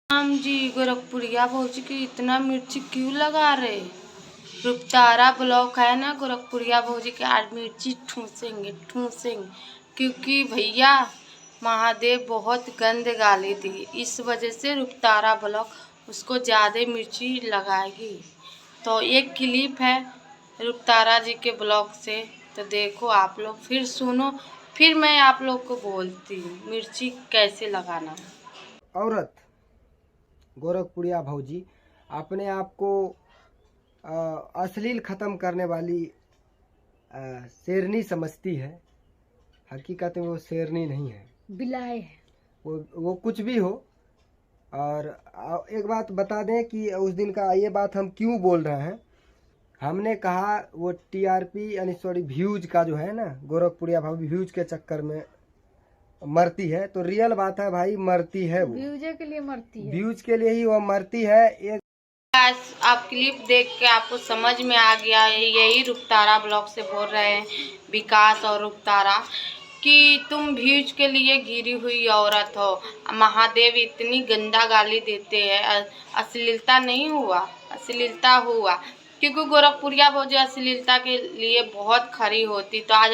राम जी, गोरखपुरिया भौजी की इतना मिर्ची क्यों लगा रहे? रुपतारा ब्लॉक है ना, गोरखपुरिया भौजी के आज मिर्ची ठूसेंगे ठूसेंगे, क्योंकि भैया महादेव बहुत गंद गाली दी, इस वजह से रुपतारा ब्लॉक उसको ज़्यादा मिर्ची लगाएगी। तो एक क्लिप है रुपतारा जी के ब्लॉक से, तो देखो आप लोग, फिर सुनो, फिर मैं आप लोग को बोलती हूँ मिर्ची कैसे लगाना है। औरत गोरखपुरिया भौजी अपने आप को अश्लील ख़त्म करने वाली शेरनी समझती है। हकीकत में वो शेरनी नहीं है, बिलाए है। वो कुछ भी हो। और एक बात बता दें कि उस दिन का ये बात हम क्यों बोल रहे हैं। हमने कहा वो टीआरपी यानी सॉरी व्यूज का जो है ना, गोरखपुरिया भौजी व्यूज के चक्कर में मरती है। तो रियल बात है भाई, मरती है वो व्यूज के लिए मरती है, व्यूज के लिए ही वो मरती है। एक आप क्लिप देख के आपको समझ में आ गया है, यही रुपतारा ब्लॉक से बोल रहे हैं विकास और रुपतारा कि तुम व्यूज के लिए गिरी हुई औरत हो। महादेव इतनी गंदा गाली देते हैं, अश्लीलता नहीं हुआ, अश्लीलता हुआ, क्योंकि गोरखपुरिया भौजी अश्लीलता के लिए बहुत खरी होती। तो आज